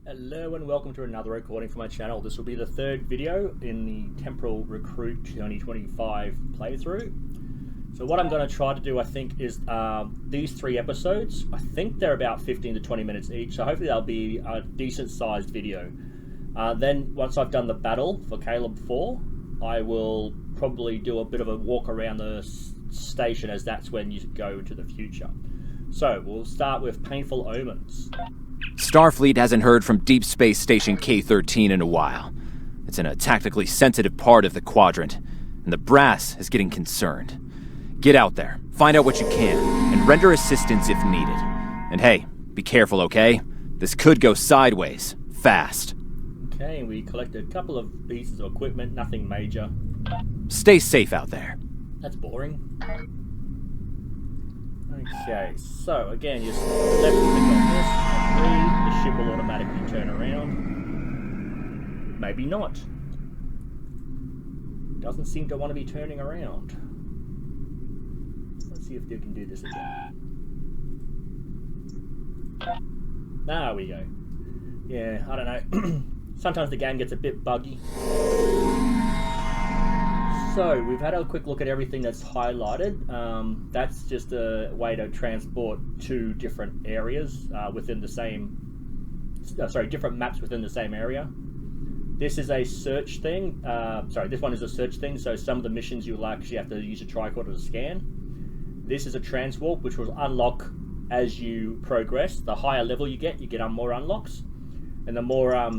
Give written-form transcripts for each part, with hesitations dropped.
Hello and welcome to another recording for my channel. This will be the third video in the Temporal Recruit 2025 playthrough. So what I'm going to try to do, I think, is these three episodes. I think they're about 15 to 20 minutes each, so hopefully they'll be a decent sized video. Then once I've done the battle for Caleb 4, I will probably do a bit of a walk around the station, as that's when you go into the future. So we'll start with Painful Omens. Starfleet hasn't heard from Deep Space Station K-13 in a while. It's in a tactically sensitive part of the quadrant, and the brass is getting concerned. Get out there, find out what you can, and render assistance if needed. And hey, be careful, okay? This could go sideways, fast. Okay, we collected a couple of pieces of equipment, nothing major. Stay safe out there. That's boring. Okay, so again, you left click on this, agree, the ship will automatically turn around. Maybe not. Doesn't seem to want to be turning around. Let's see if you can do this again. There we go. Yeah, I don't know. Sometimes the game gets a bit buggy. So, we've had a quick look at everything that's highlighted. That's just a way to transport two different areas within the same... different maps within the same area. This is a search thing. This one is a search thing, so some of the missions you'll actually have to use a tricorder to scan. This is a transwarp, which will unlock as you progress. The higher level you get more unlocks. And the more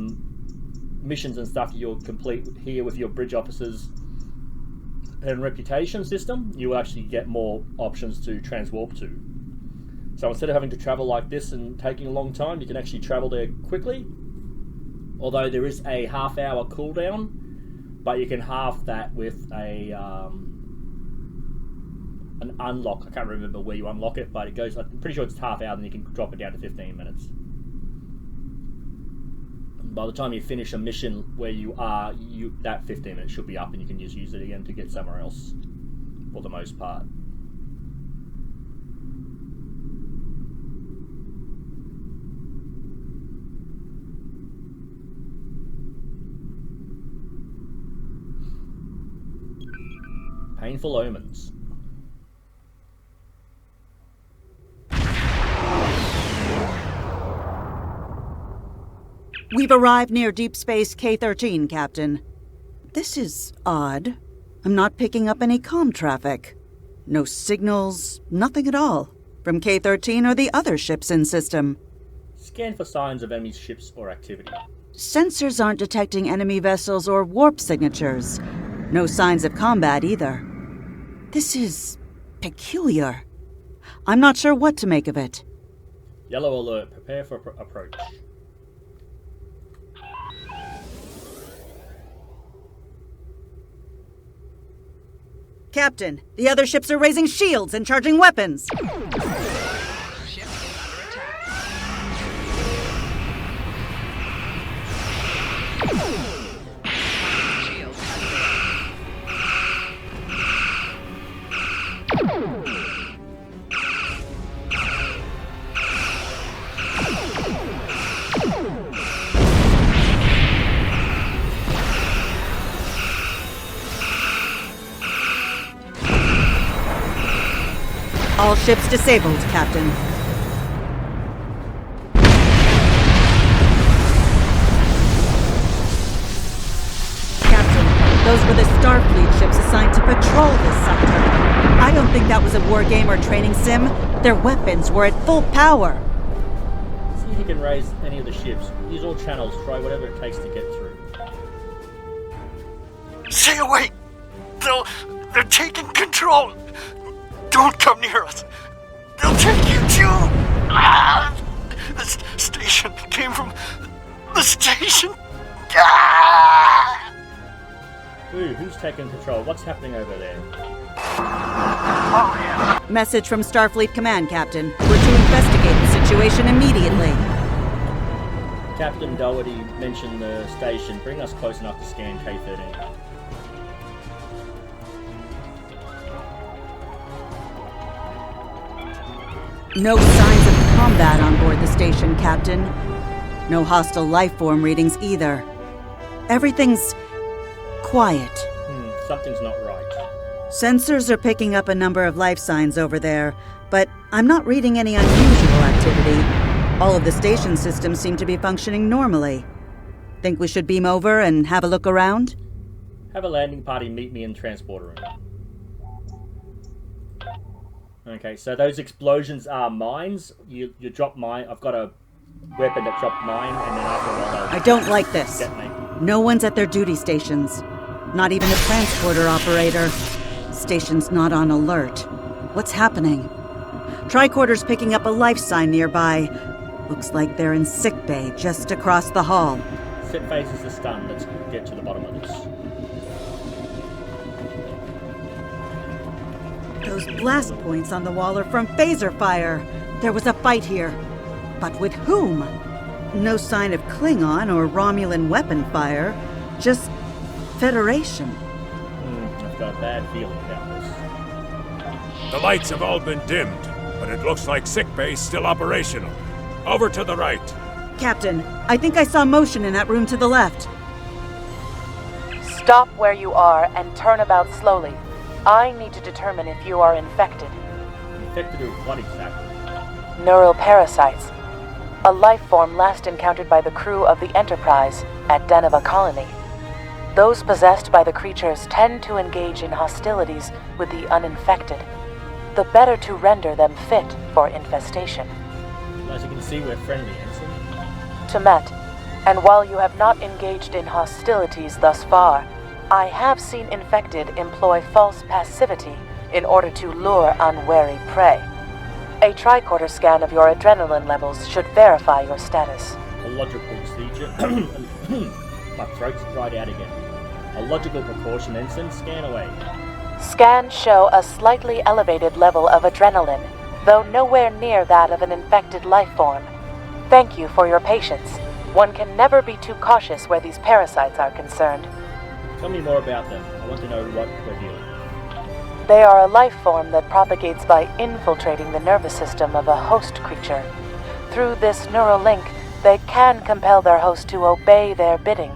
missions and stuff you'll complete here with your bridge officers and reputation system, you will actually get more options to transwarp to. So instead of having to travel like this and taking a long time, you can actually travel there quickly. Although there is a half-hour cooldown, but you can half that with a an unlock. I can't remember where you unlock it, but it goes. I'm pretty sure it's half hour, then you can drop it down to 15 minutes. By the time you finish a mission where you are, that 15 minutes should be up and you can just use it again to get somewhere else, for the most part. Painful Omens. We've arrived near Deep Space K-13, Captain. This is odd. I'm not picking up any comm traffic. No signals, nothing at all, from K-13 or the other ships in system. Scan for signs of enemy ships or activity. Sensors aren't detecting enemy vessels or warp signatures. No signs of combat either. This is peculiar. I'm not sure what to make of it. Yellow alert. Prepare for approach. Captain, the other ships are raising shields and charging weapons. All ships disabled, Captain. Captain, those were the Starfleet ships assigned to patrol this sector. I don't think that was a war game or training sim. Their weapons were at full power. See if you can raise any of the ships. Use all channels. Try whatever it takes to get through. Stay away! They're taking control! Don't come near us! They'll take you too! This station came from the station! Ooh, who's taking control? What's happening over there? Oh, yeah. Message from Starfleet Command, Captain. We're to investigate the situation immediately. Captain Doherty mentioned the station. Bring us close enough to scan K-13. No signs of combat on board the station, Captain. No hostile life form readings either. Everything's quiet. Something's not right. Sensors are picking up a number of life signs over there, but I'm not reading any unusual activity. All of the station systems seem to be functioning normally. Think we should beam over and have a look around? Have a landing party meet me in the transporter room. Okay, so those explosions are mines. You drop mine. I've got a weapon that dropped mine, and then after a while I don't like this. detonate. No one's at their duty stations. Not even the transporter operator. Station's not on alert. What's happening? Tricorder's picking up a life sign nearby. Looks like they're in sickbay just across the hall. Sit faces the stun. Let's get to the bottom of this. Those blast points on the wall are from phaser fire. There was a fight here. But with whom? No sign of Klingon or Romulan weapon fire. Just Federation. I've got a bad feeling about this. The lights have all been dimmed, but it looks like sickbay's still operational. Over to the right. Captain, I think I saw motion in that room to the left. Stop where you are and turn about slowly. I need to determine if you are infected. Infected of what exactly? Neural parasites. A life form last encountered by the crew of the Enterprise at Deneva Colony. Those possessed by the creatures tend to engage in hostilities with the uninfected, the better to render them fit for infestation. As you can see, we're friendly, Ensign. Temet, and while you have not engaged in hostilities thus far, I have seen infected employ false passivity in order to lure unwary prey. A tricorder scan of your adrenaline levels should verify your status. A logical procedure. My throat's dried out again. A logical precaution, Ensign. Scan away. Scans show a slightly elevated level of adrenaline, though nowhere near that of an infected life form. Thank you for your patience. One can never be too cautious where these parasites are concerned. Tell me more about them. I want to know what we're dealing with. They are a life form that propagates by infiltrating the nervous system of a host creature. Through this neural link, they can compel their host to obey their bidding.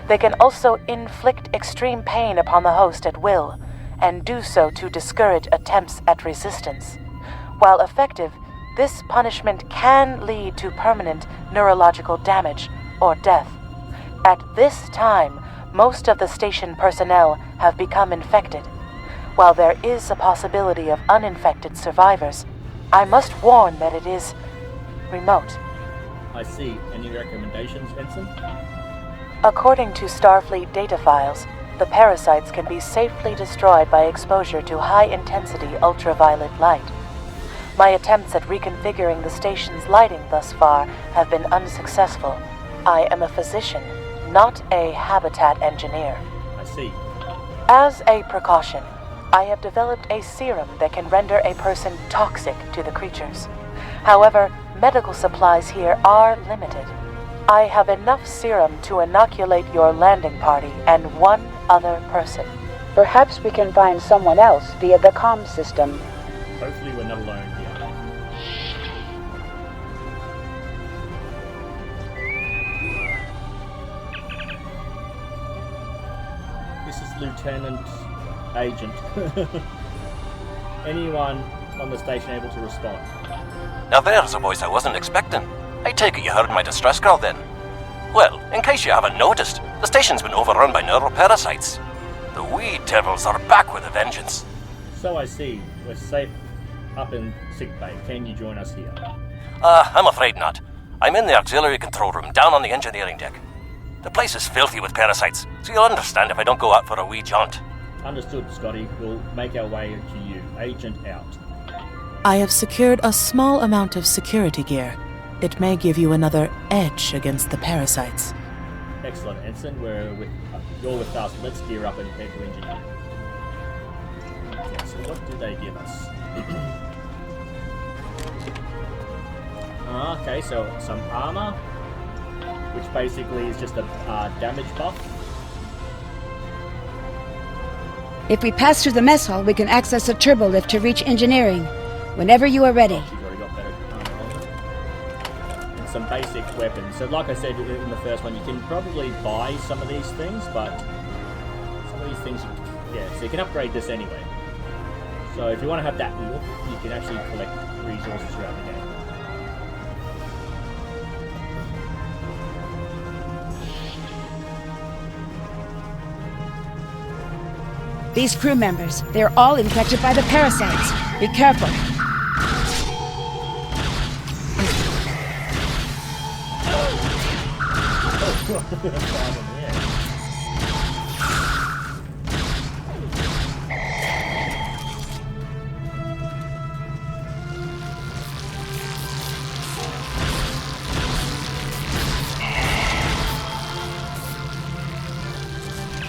They can also inflict extreme pain upon the host at will, and do so to discourage attempts at resistance. While effective, this punishment can lead to permanent neurological damage or death. At this time, most of the station personnel have become infected. While there is a possibility of uninfected survivors, I must warn that it is remote. I see. Any recommendations, Ensign? According to Starfleet data files, the parasites can be safely destroyed by exposure to high-intensity ultraviolet light. My attempts at reconfiguring the station's lighting thus far have been unsuccessful. I am a physician, not a habitat engineer. I see. As a precaution, I have developed a serum that can render a person toxic to the creatures. However, medical supplies here are limited. I have enough serum to inoculate your landing party and one other person. Perhaps we can find someone else via the comm system. Hopefully we're not alone here. This is Lieutenant Agent. Anyone on the station able to respond? Now there's a voice I wasn't expecting. I take it you heard my distress call then. Well, in case you haven't noticed, the station's been overrun by neural parasites. The wee devils are back with a vengeance. So I see. We're safe up in sickbay. Can you join us here? I'm afraid not. I'm in the auxiliary control room down on the engineering deck. The place is filthy with parasites, so you'll understand if I don't go out for a wee jaunt. Understood, Scotty. We'll make our way to you. Agent out. I have secured a small amount of security gear. It may give you another edge against the parasites. Excellent, Ensign. You're with us. Let's gear up and head to engineering. Okay, so what do they give us? Okay, so some armor, which basically is just a damage buff. If we pass through the mess hall, we can access a turbo lift to reach engineering. Whenever you are ready. She's already got better armor on her. And some basic weapons. So like I said in the first one, you can probably buy some of these things, but some of these things, so you can upgrade this anyway. So if you want to have that look, you can actually collect resources throughout the game. These crew members, they're all infected by the parasites. Be careful.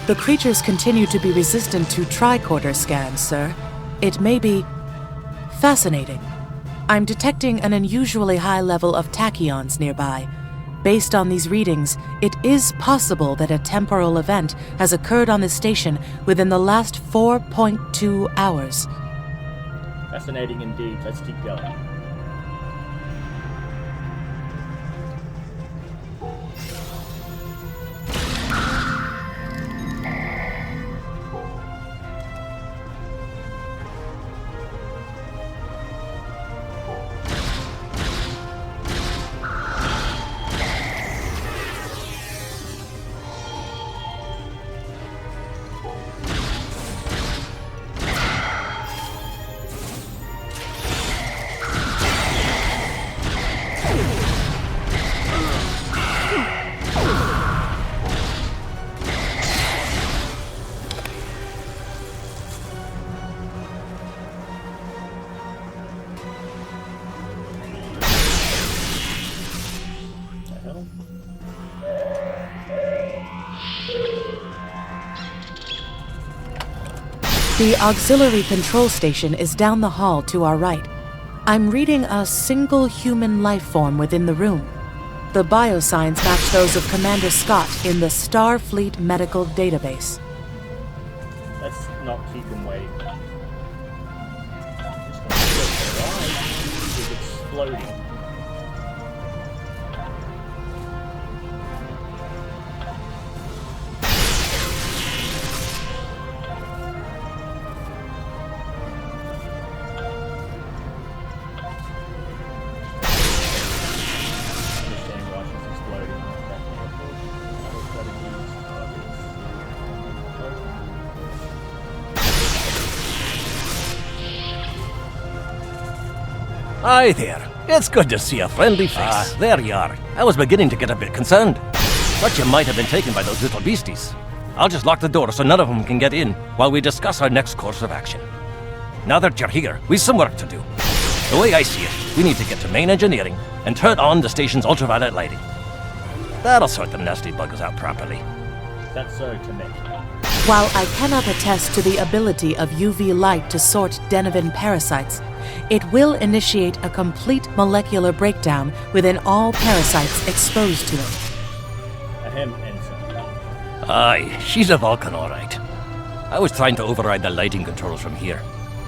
The creatures continue to be resistant to tricorder scans, sir. It may be fascinating. I'm detecting an unusually high level of tachyons nearby. Based on these readings, it is possible that a temporal event has occurred on this station within the last 4.2 hours. Fascinating indeed. Let's keep going. The auxiliary control station is down the hall to our right. I'm reading a single human life form within the room. The biosigns match those of Commander Scott in the Starfleet Medical Database. Let's not keep him waiting. Just gonna get right. He's exploding. Hi there. It's good to see a friendly face. There you are. I was beginning to get a bit concerned. Thought you might have been taken by those little beasties. I'll just lock the door so none of them can get in while we discuss our next course of action. Now that you're here, we've some work to do. The way I see it, we need to get to main engineering and turn on the station's ultraviolet lighting. That'll sort the nasty buggers out properly. That's so to me. While I cannot attest to the ability of UV light to sort Denivan parasites, it will initiate a complete molecular breakdown within all parasites exposed to it. Ahem, Ensign. Aye, she's a Vulcan, all right. I was trying to override the lighting controls from here.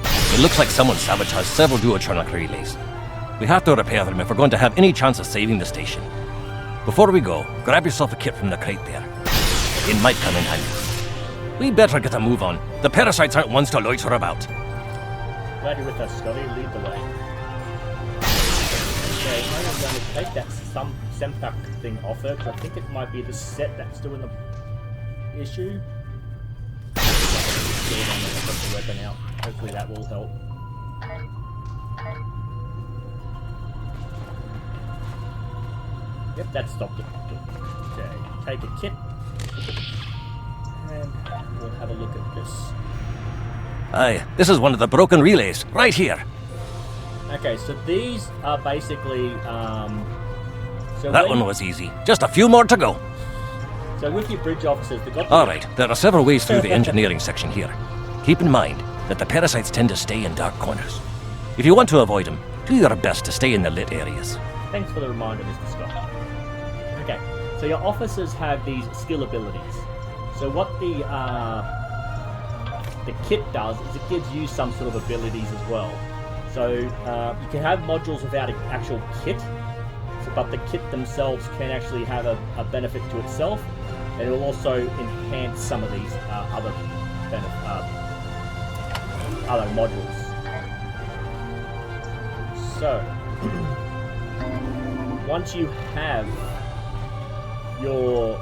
It looks like someone sabotaged several duotronic relays. We have to repair them if we're going to have any chance of saving the station. Before we go, grab yourself a kit from the crate there. It might come in handy. We better get a move on. The parasites aren't ones to loiter about. Glad you're with us, Scotty. Lead the way. Okay, I'm going to take that Sempak thing off her, because I think it might be the set that's doing the issue. Put the weapon out. Hopefully that will help. Yep, that stopped it. Okay, take a kit. And we'll have a look at this. Aye, this is one of the broken relays, right here. Okay, so these are basically, that one was easy. Just a few more to go. So with your bridge officers, they've got... Alright, there are several ways through the engineering section here. Keep in mind that the parasites tend to stay in dark corners. If you want to avoid them, do your best to stay in the lit areas. Thanks for the reminder, Mr. Scott. Okay, so your officers have these skill abilities. So what the kit does is it gives you some sort of abilities as well. So you can have modules without an actual kit. but the kit themselves can actually have a benefit to itself, and it will also enhance some of these other modules. So, once you have your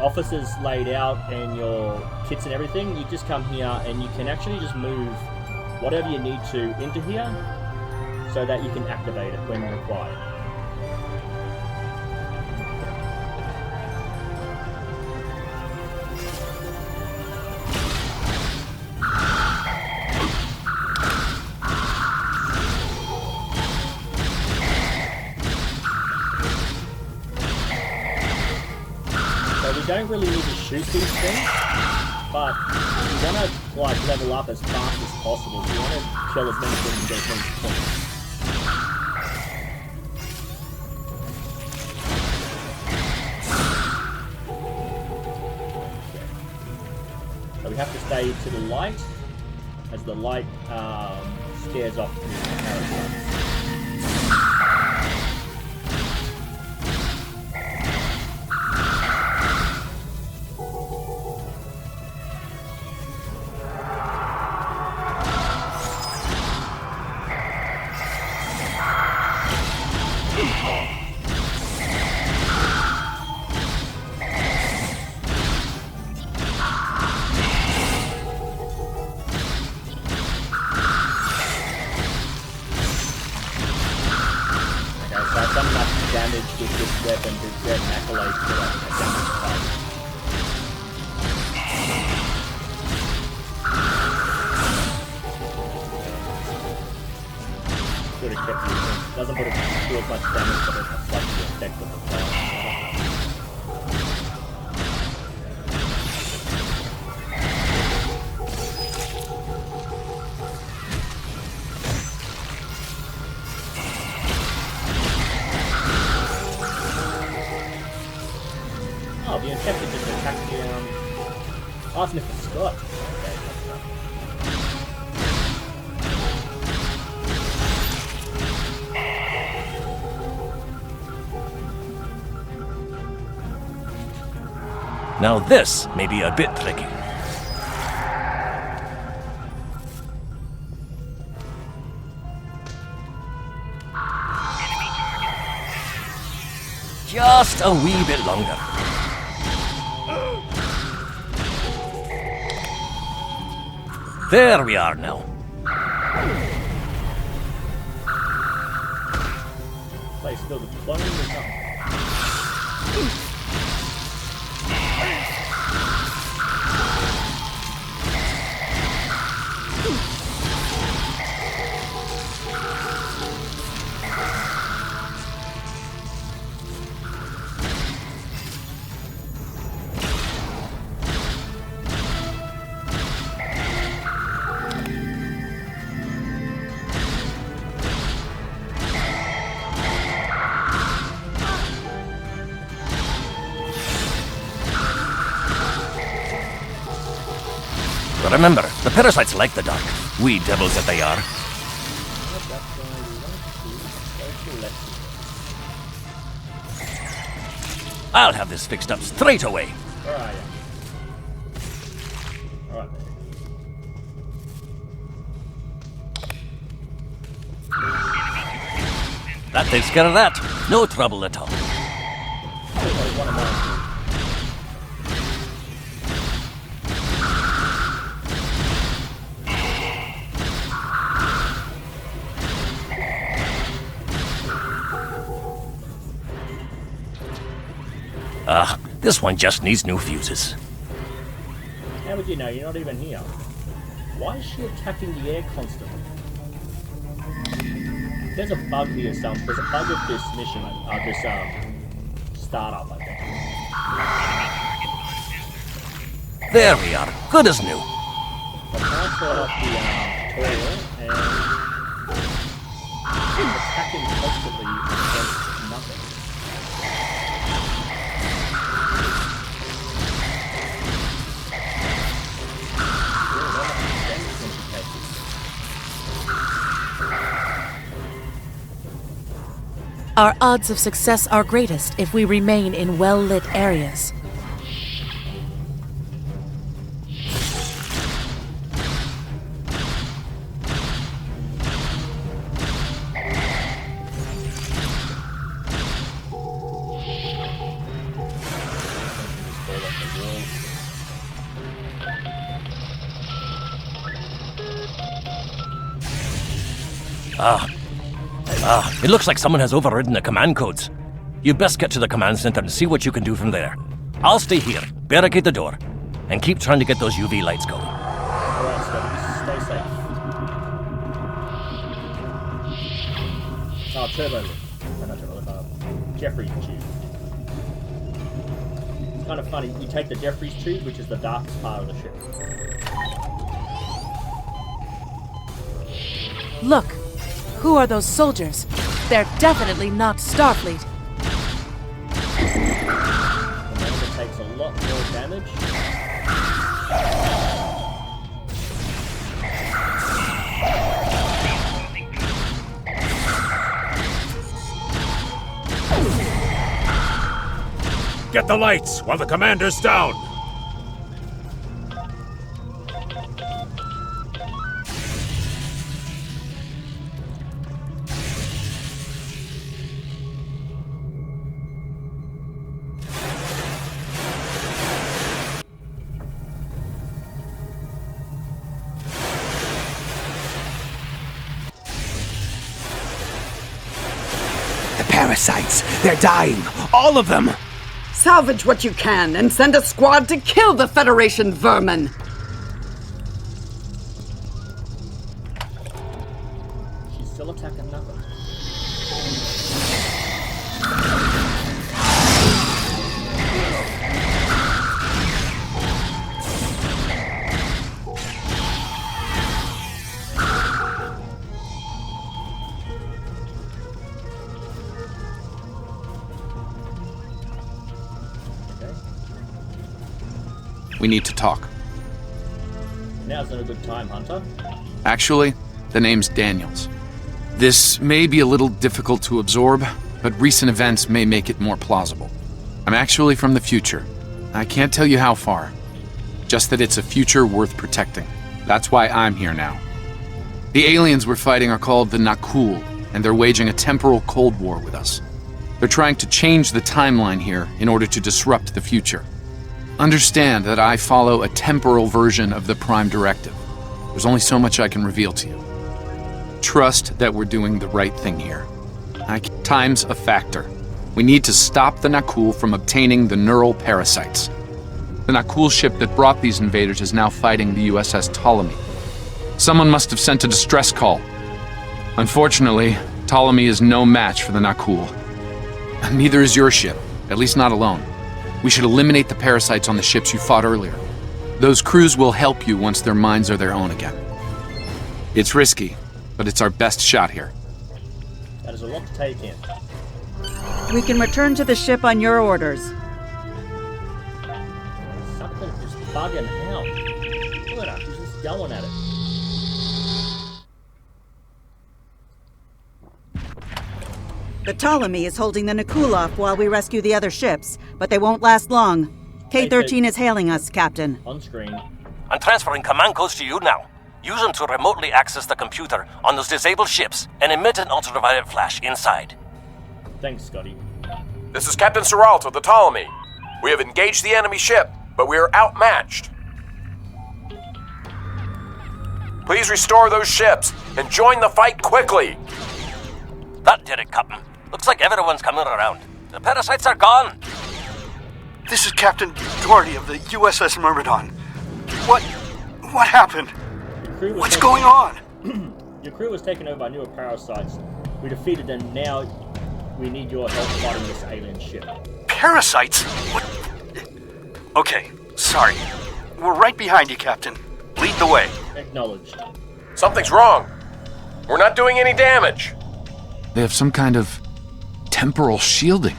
offices laid out and your kits and everything, you just come here and you can actually just move whatever you need to into here so that you can activate it when required. You don't really need to shoot these things, but you want to like level up as fast as possible. So you want to kill as many things and get as many points. So we have to stay to the light, as the light scares off the parasites. With this weapon to get accolades for that damage type. Should have kept using. Doesn't put it do as much damage, but it affects the effect of the fire. Oh, the infected just attacked the, oh, it's Mr. Scott. Okay, Now this may be a bit tricky. Just a wee bit longer. There we are now. Place filled with clones or something. Remember, the parasites like the dark. Wee devils that they are. I'll have this fixed up straight away. Where are you? Alright. That takes care of that. No trouble at all. This one just needs new fuses. How would you know? You're not even here. Why is she attacking the air constantly? There's a bug here, there's a bug with this mission, this startup, I think. There we are, good as new. So now turn off the tutorial and attacking constantly against nothing. Our odds of success are greatest if we remain in well-lit areas. It looks like someone has overridden the command codes. You best get to the command center and see what you can do from there. I'll stay here, barricade the door, and keep trying to get those UV lights going. Alright, Scotty, stay safe. Turbo lift. No, not turbo lift, Jeffrey's tube. It's kind of funny, you take the Jeffrey's tube, which is the darkest part of the ship. Look! Who are those soldiers? They're definitely not Starfleet. Commander takes a lot more damage. Get the lights while the commander's down! Parasites! They're dying! All of them! Salvage what you can and send a squad to kill the Federation vermin! She's still attacking nothing. We need to talk. Now's not a good time, Hunter. Actually, the name's Daniels. This may be a little difficult to absorb, but recent events may make it more plausible. I'm actually from the future. I can't tell you how far. Just that it's a future worth protecting. That's why I'm here now. The aliens we're fighting are called the Nakul, and they're waging a temporal Cold War with us. They're trying to change the timeline here in order to disrupt the future. Understand that I follow a temporal version of the Prime Directive. There's only so much I can reveal to you. Trust that we're doing the right thing here. Time's a factor. We need to stop the Nakul from obtaining the neural parasites. The Nakul ship that brought these invaders is now fighting the USS Ptolemy. Someone must have sent a distress call. Unfortunately, Ptolemy is no match for the Nakul. Neither is your ship, at least not alone. We should eliminate the parasites on the ships you fought earlier. Those crews will help you once their minds are their own again. It's risky, but it's our best shot here. That is a lot to take in. We can return to the ship on your orders. Something is bugging out. Look at her, she's just yelling at it. The Ptolemy is holding the Nakul off while we rescue the other ships, but they won't last long. K-13 is hailing us, Captain. On screen. I'm transferring command codes to you now. Use them to remotely access the computer on those disabled ships and emit an ultraviolet flash inside. Thanks, Scotty. This is Captain Seralt of the Ptolemy. We have engaged the enemy ship, but we are outmatched. Please restore those ships and join the fight quickly. That did it, Captain. Looks like everyone's coming around. The parasites are gone. This is Captain Doherty of the USS Myrmidon. What happened? What's going on? Your crew was taken over by newer parasites. We defeated them. Now we need your help fighting this alien ship. Parasites? What? Okay, sorry. We're right behind you, Captain. Lead the way. Acknowledged. Something's wrong. We're not doing any damage. They have some kind of temporal shielding.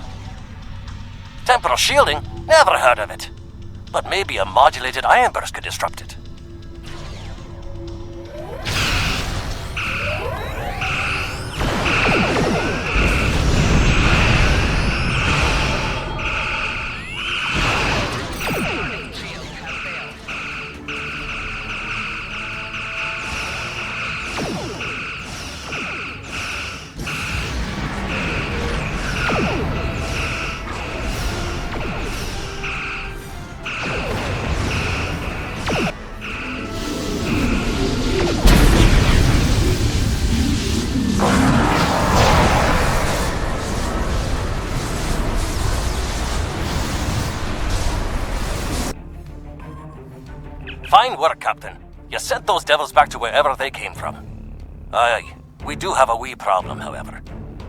Temporal shielding? Never heard of it. But maybe a modulated ion burst could disrupt it. Fine work, Captain. You sent those devils back to wherever they came from. Aye, we do have a wee problem, however.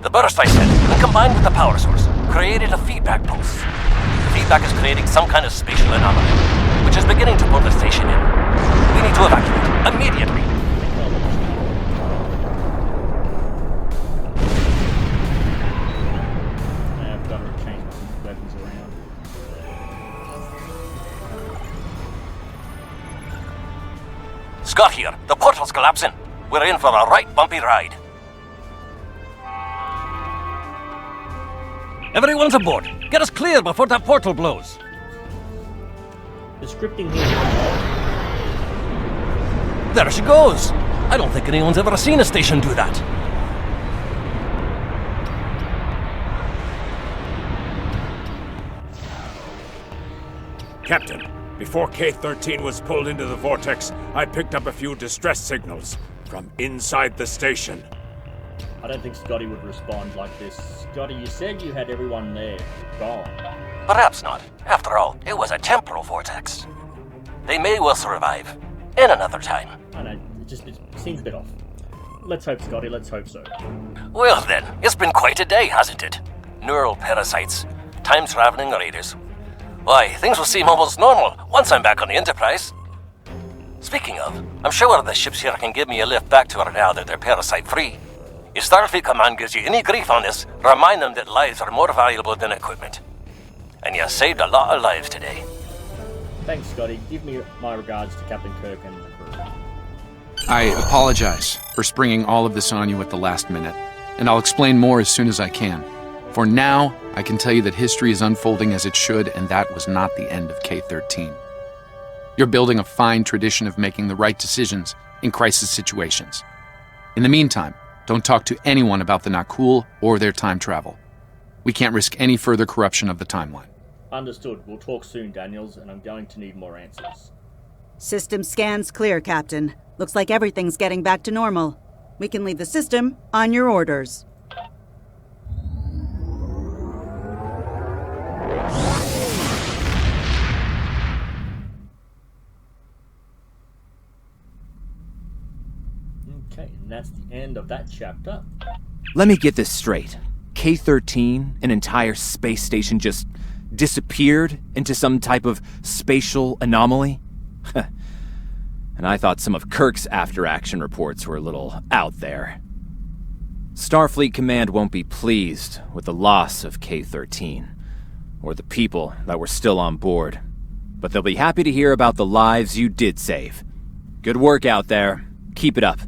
The burst I sent, when combined with the power source, created a feedback pulse. The feedback is creating some kind of spatial anomaly, which is beginning to pull the station in. We need to evacuate, immediately. I've got to change my weapons around. Scott here. The portal's collapsing. We're in for a right bumpy ride. Everyone's aboard. Get us clear before that portal blows. The scripting here. There she goes. I don't think anyone's ever seen a station do that. Captain, before K-13 was pulled into the vortex, I picked up a few distress signals from inside the station. I don't think Scotty would respond like this. Scotty, you said you had everyone there gone. Perhaps not. After all, it was a temporal vortex. They may well survive. In another time. I know, it seems a bit off. Let's hope, Scotty, let's hope so. Well then, it's been quite a day, hasn't it? Neural parasites, time-traveling raiders. Why, things will seem almost normal once I'm back on the Enterprise. Speaking of, I'm sure the ships here can give me a lift back to her now that they're parasite-free. If Starfleet Command gives you any grief on this, remind them that lives are more valuable than equipment. And you saved a lot of lives today. Thanks, Scotty. Give me my regards to Captain Kirk and the crew. I apologize for springing all of this on you at the last minute, and I'll explain more as soon as I can. For now, I can tell you that history is unfolding as it should, and that was not the end of K-13. You're building a fine tradition of making the right decisions in crisis situations. In the meantime, don't talk to anyone about the Nakul or their time travel. We can't risk any further corruption of the timeline. Understood. We'll talk soon, Daniels, and I'm going to need more answers. System scans clear, Captain. Looks like everything's getting back to normal. We can leave the system on your orders. Okay, and that's the end of that chapter. Let me get this straight. K-13, an entire space station, just disappeared into some type of spatial anomaly? And I thought some of Kirk's after-action reports were a little out there. Starfleet Command won't be pleased with the loss of K-13, or the people that were still on board. But they'll be happy to hear about the lives you did save. Good work out there. Keep it up.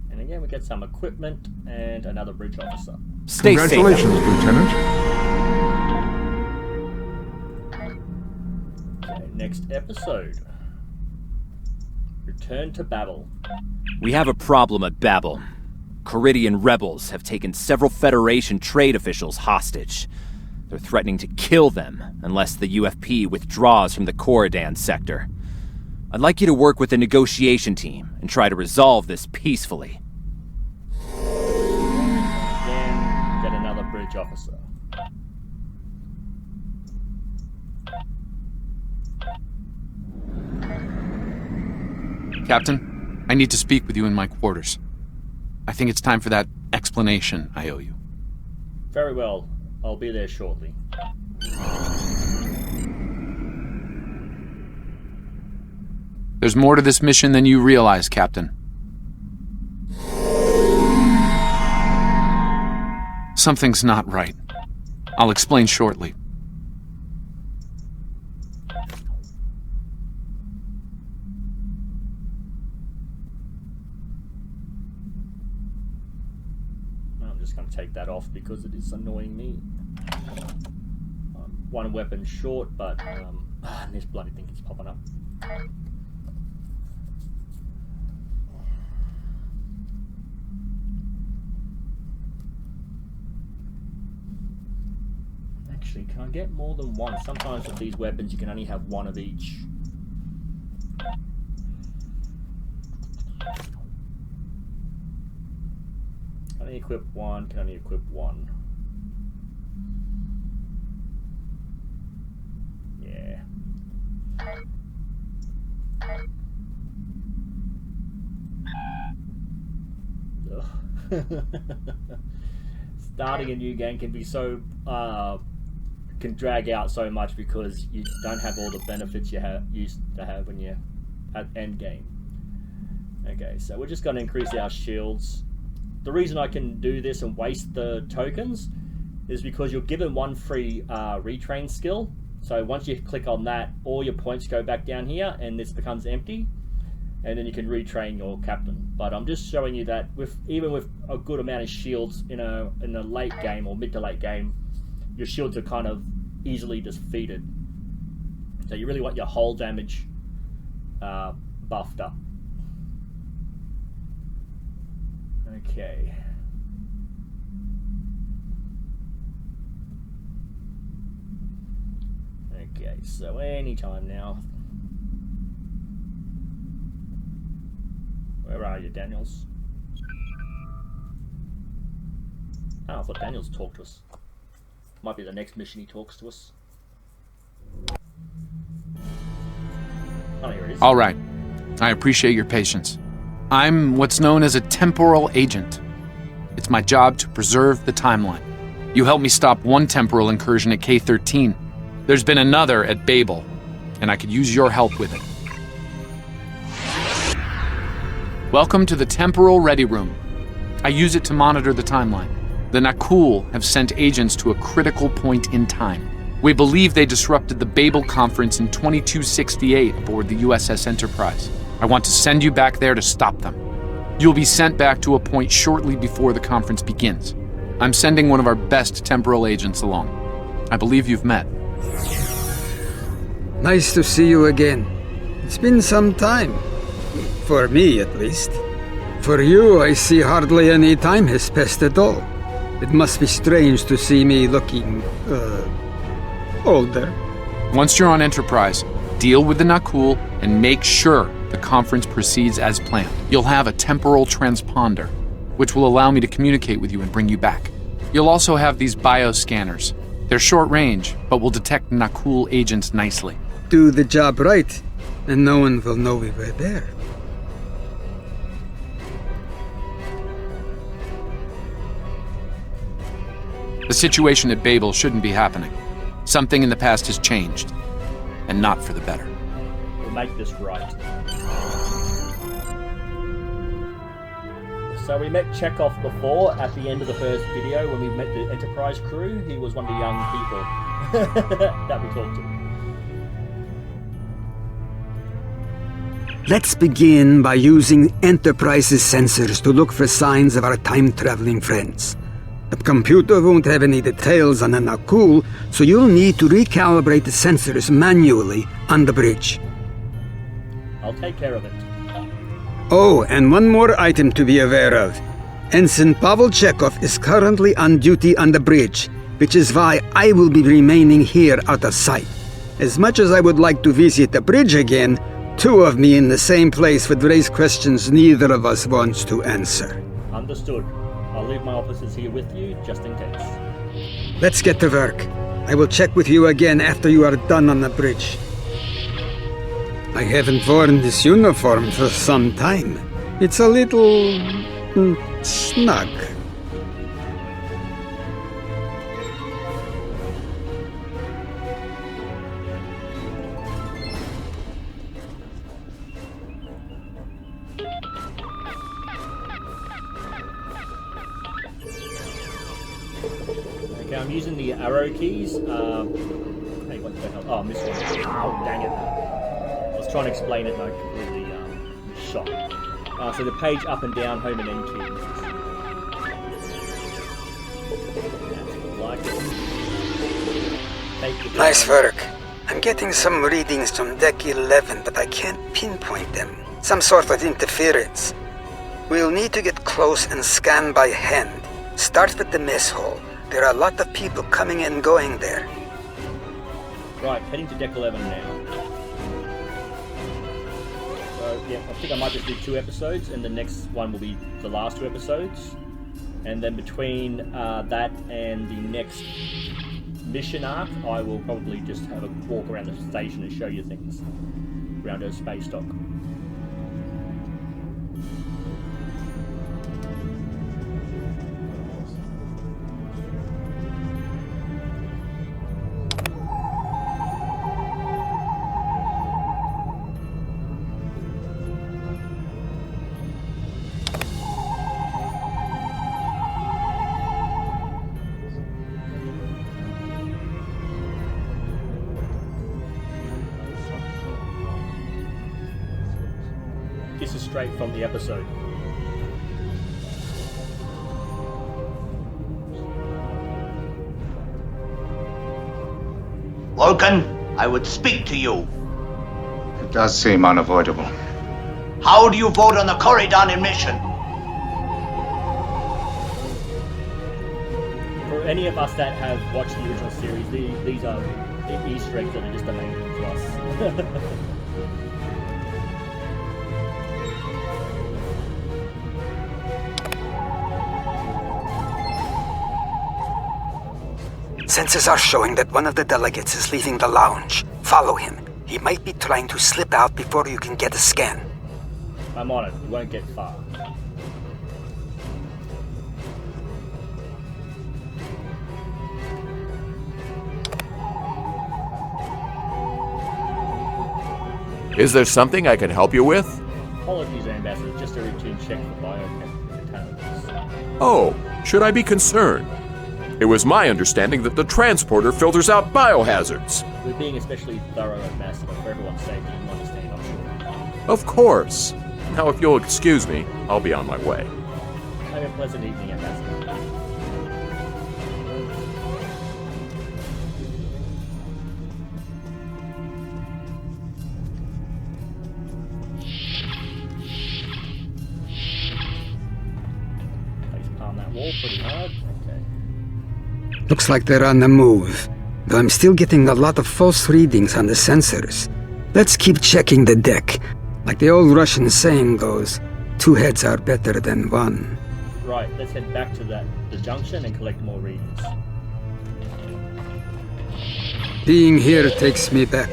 And again, we get some equipment and another bridge officer. Stay safe. Congratulations, Lieutenant. Okay, next episode. Return to Babel. We have a problem at Babel. Caridian rebels have taken several Federation trade officials hostage. They're threatening to kill them unless the UFP withdraws from the Corridan sector. I'd like you to work with the negotiation team and try to resolve this peacefully. Again, get another bridge officer. Captain, I need to speak with you in my quarters. I think it's time for that explanation I owe you. Very well. I'll be there shortly. There's more to this mission than you realize, Captain. Something's not right. I'll explain shortly. I'm just going to take that off because it is annoying me. One weapon short, but this bloody thing keeps popping up. Actually, can I get more than one? Sometimes with these weapons you can only have one of each. Can only equip one, can only equip one. Yeah. Starting a new game can be so can drag out so much because you don't have all the benefits you used to have when you're at end game. Okay, so we're just going to increase our shields. The reason I can do this and waste the tokens is because you're given one free retrain skill. So once you click on that, all your points go back down here and this becomes empty, and then you can retrain your captain. But I'm just showing you that even with a good amount of shields in a late game or mid to late game, your shields are kind of easily defeated. So you really want your hull damage buffed up. Okay. Okay, so anytime now. Where are you, Daniels? Oh, I thought Daniels talked to us. Might be the next mission he talks to us. Oh, here it is. All right. I appreciate your patience. I'm what's known as a temporal agent. It's my job to preserve the timeline. You helped me stop one temporal incursion at K13. There's been another at Babel, and I could use your help with it. Welcome to the Temporal Ready Room. I use it to monitor the timeline. The Nakul have sent agents to a critical point in time. We believe they disrupted the Babel conference in 2268 aboard the USS Enterprise. I want to send you back there to stop them. You'll be sent back to a point shortly before the conference begins. I'm sending one of our best temporal agents along. I believe you've met. Nice to see you again. It's been some time. For me, at least. For you, I see hardly any time has passed at all. It must be strange to see me looking, older. Once you're on Enterprise, deal with the Nakul and make sure the conference proceeds as planned. You'll have a temporal transponder, which will allow me to communicate with you and bring you back. You'll also have these bioscanners. They're short range, but will detect Nakul agents nicely. Do the job right, and no one will know we were there. The situation at Babel shouldn't be happening. Something in the past has changed, and not for the better. We'll make this right. So we met Chekhov before at the end of the first video when we met the Enterprise crew. He was one of the young people that we talked to. Let's begin by using Enterprise's sensors to look for signs of our time-traveling friends. The computer won't have any details on the Nakul, so you'll need to recalibrate the sensors manually on the bridge. I'll take care of it. Oh, and one more item to be aware of. Ensign Pavel Chekhov is currently on duty on the bridge, which is why I will be remaining here out of sight. As much as I would like to visit the bridge again, two of me in the same place would raise questions neither of us wants to answer. Understood. I'll leave my officers here with you, just in case. Let's get to work. I will check with you again after you are done on the bridge. I haven't worn this uniform for some time. It's a little... snug. Okay, I'm using the arrow keys. Hey, what the hell? Oh, I missed one. Oh, dang it. I was trying to explain it and I completely shot. So the page up and down, home and end keys. That's like it. Nice work. I'm getting some readings from Deck 11, but I can't pinpoint them. Some sort of interference. We'll need to get close and scan by hand. Start with the mess hall. There are a lot of people coming and going there. Right, heading to Deck 11 now. So, yeah, I think I might just do 2 episodes, and the next one will be the last 2 episodes. And then between that and the next mission arc, I will probably just have a walk around the station and show you things around her space dock. this is straight from the episode. Vulcan, I would speak to you. It does seem unavoidable. How do you vote on the Corridon mission? For any of us that have watched the original series, these are Easter eggs that are just amazing to us. Sensors are showing that one of the delegates is leaving the lounge. Follow him. He might be trying to slip out before you can get a scan. I'm on it. You won't get far. Is there something I can help you with? Apologies, Ambassador. Just a routine check for biocontaminants. Oh, should I be concerned? It was my understanding that the transporter filters out biohazards. We're being especially thorough, Ambassador, for everyone's safety. You understand, I'm sure. Of course. Now, if you'll excuse me, I'll be on my way. Have a pleasant evening, Ambassador. Facepalm that wall pretty hard. Okay. Looks like they're on the move, though I'm still getting a lot of false readings on the sensors. Let's keep checking the deck. Like the old Russian saying goes, 2 heads are better than 1. Right, let's head back to the junction and collect more readings. Being here takes me back.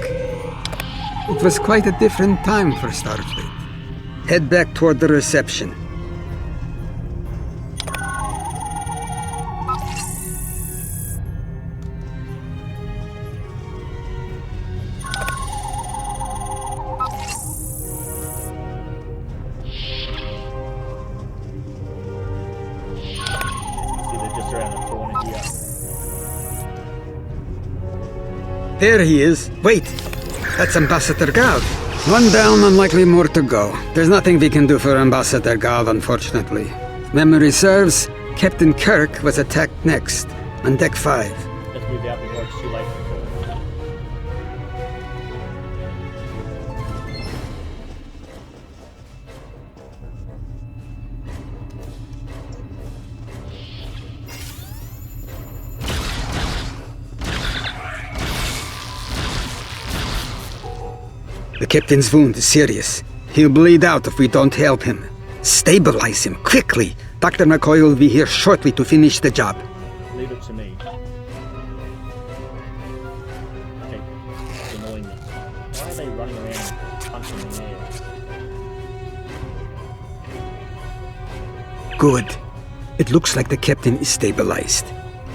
It was quite a different time for Starfleet. Head back toward the reception. There he is. Wait, that's Ambassador Gal. 1 down, unlikely more to go. There's nothing we can do for Ambassador Gal, unfortunately. If memory serves, Captain Kirk was attacked next, on Deck 5. Let's move out before it's too late for Kirk. The captain's wound is serious. He'll bleed out if we don't help him. Stabilize him, quickly! Dr. McCoy will be here shortly to finish the job. Leave it to me. Okay, it's annoying me. Why are they running around punching in the air? Good. It looks like the captain is stabilized.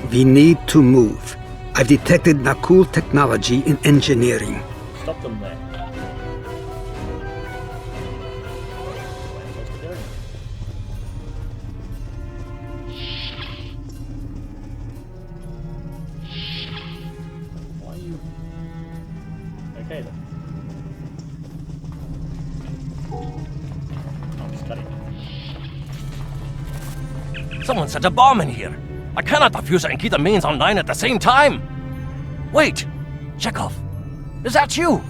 We need to move. I've detected Nakul technology in engineering. Stop them there. Okay then. I'm just cutting. Someone set a bomb in here. I cannot defuse it and keep the mains online at the same time. Wait, Chekhov, is that you?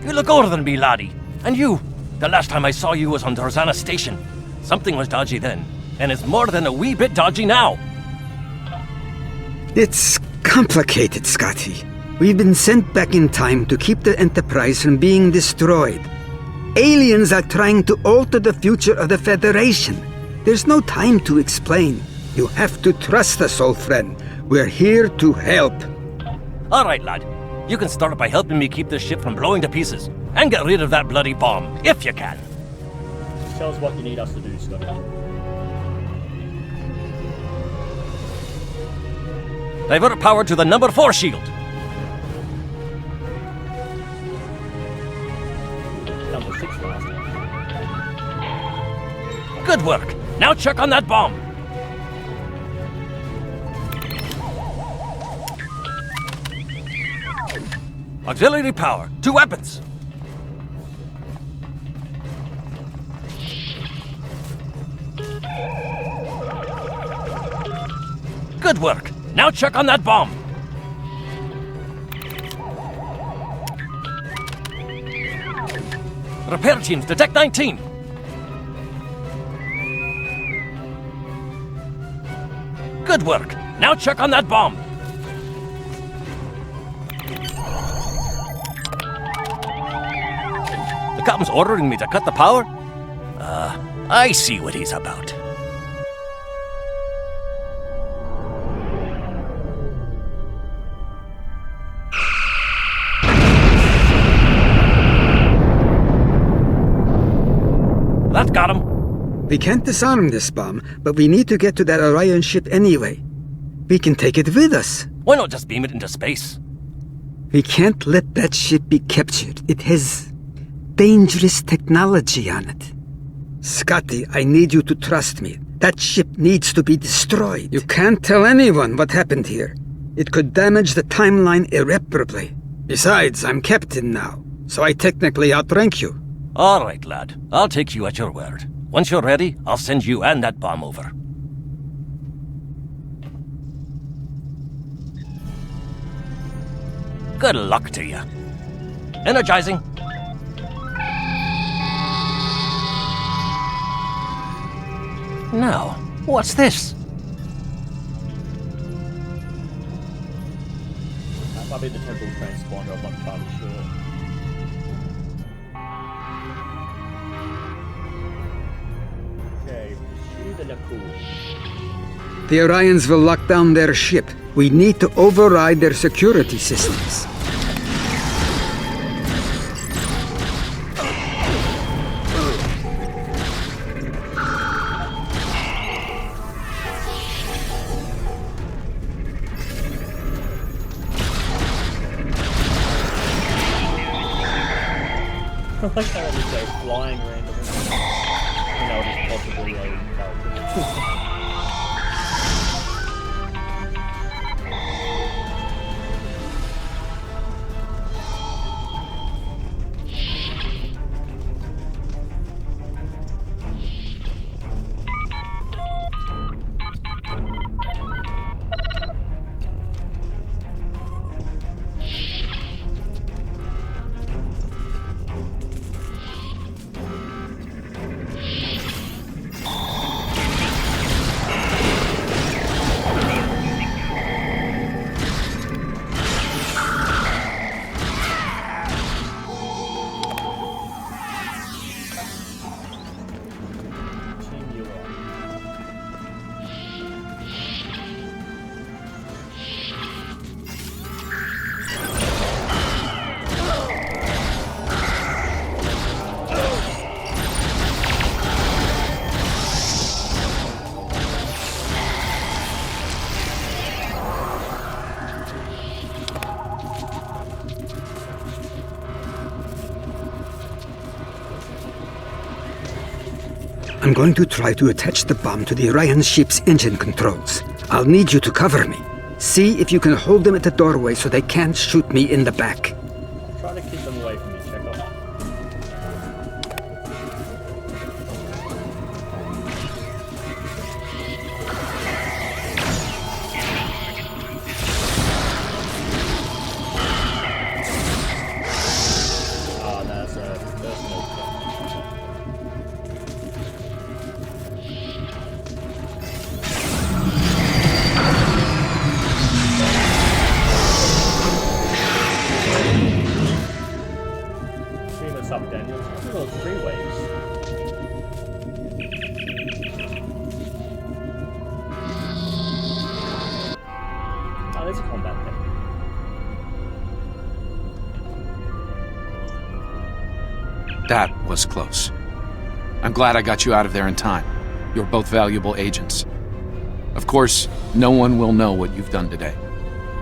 You look older than me, laddie. And you, the last time I saw you was on Dorzana Station. Something was dodgy then, and it's more than a wee bit dodgy now. It's complicated, Scotty. We've been sent back in time to keep the Enterprise from being destroyed. Aliens are trying to alter the future of the Federation. There's no time to explain. You have to trust us, old friend. We're here to help. All right, lad. You can start by helping me keep this ship from blowing to pieces, and get rid of that bloody bomb, if you can. Just tell us what you need us to do, Scotty. Divert power to the number 4 shield. Number 6 last. Good work. Now check on that bomb. Auxiliary power to weapons. Good work. Now check on that bomb. Repair teams, detect 19. Good work. Now check on that bomb. The captain's ordering me to cut the power? I see what he's about. That got him. We can't disarm this bomb, but we need to get to that Orion ship anyway. We can take it with us. Why not just beam it into space? We can't let that ship be captured. It has dangerous technology on it. Scotty, I need you to trust me. That ship needs to be destroyed. You can't tell anyone what happened here. It could damage the timeline irreparably. Besides, I'm captain now, so I technically outrank you. All right, lad. I'll take you at your word. Once you're ready, I'll send you and that bomb over. Good luck to you. Energizing. Now, what's this? That might be the temporal transponder, I'm not entirely sure. Okay, pursue the Nakul. The Orions will lock down their ship. We need to override their security systems. I like how it is flying randomly. You know, it is possibly a character. I'm going to try to attach the bomb to the Orion ship's engine controls. I'll need you to cover me. See if you can hold them at the doorway so they can't shoot me in the back. Try to keep them away from you, Chekhov. Oh, that's a personal thing. Up, Daniel. Look at those freeways. Oh, there's a combat thing. That was close. I'm glad I got you out of there in time. You're both valuable agents. Of course, no one will know what you've done today,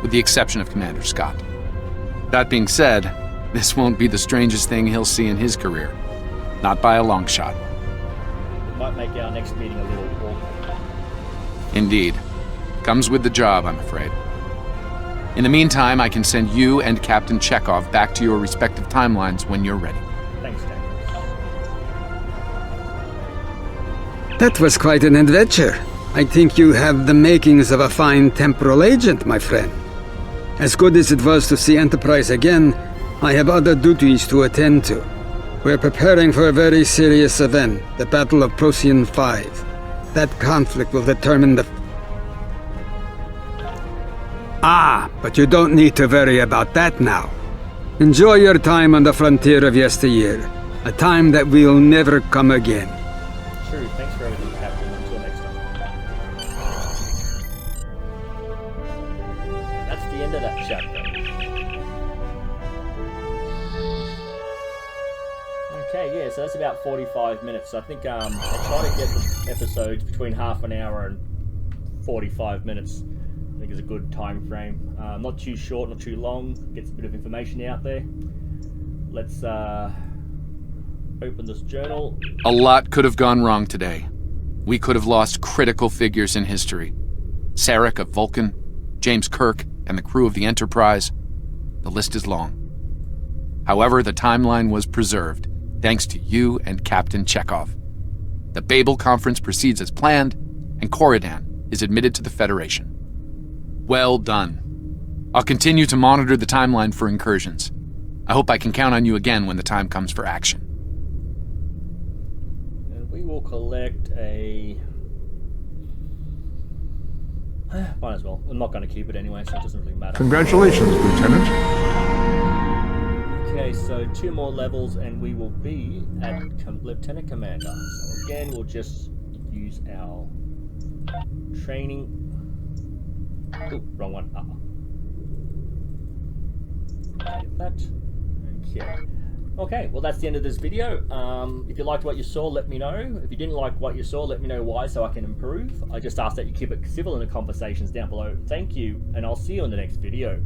with the exception of Commander Scott. That being said, this won't be the strangest thing he'll see in his career. Not by a long shot. It might make our next meeting a little awkward. Indeed. Comes with the job, I'm afraid. In the meantime, I can send you and Captain Chekhov back to your respective timelines when you're ready. Thanks, Dan. That was quite an adventure. I think you have the makings of a fine temporal agent, my friend. As good as it was to see Enterprise again, I have other duties to attend to. We're preparing for a very serious event, the Battle of Procyon 5. That conflict will determine the... Ah, but you don't need to worry about that now. Enjoy your time on the frontier of yesteryear, a time that will never come again. True, thanks for everything, Captain. Until next time. And that's the end of that chapter. Okay, yeah, so that's about 45 minutes. I think I try to get the episodes between half an hour and 45 minutes. I think is a good time frame. Not too short, not too long. Gets a bit of information out there. Let's open this journal. A lot could have gone wrong today. We could have lost critical figures in history. Sarek of Vulcan, James Kirk, and the crew of the Enterprise. The list is long. However, the timeline was preserved, thanks to you and Captain Chekhov. The Babel conference proceeds as planned, and Corridan is admitted to the Federation. Well done. I'll continue to monitor the timeline for incursions. I hope I can count on you again when the time comes for action. And we will collect a... Might as well. I'm not going to keep it anyway, so it doesn't really matter. Congratulations, Lieutenant. Okay, so 2 more levels and we will be at Lieutenant Commander. So again, we'll just use our training... Oh, wrong one. Okay, that. Okay. Okay, well that's the end of this video. If you liked what you saw, let me know. If you didn't like what you saw, let me know why so I can improve. I just ask that you keep it civil in the conversations down below. Thank you, and I'll see you in the next video.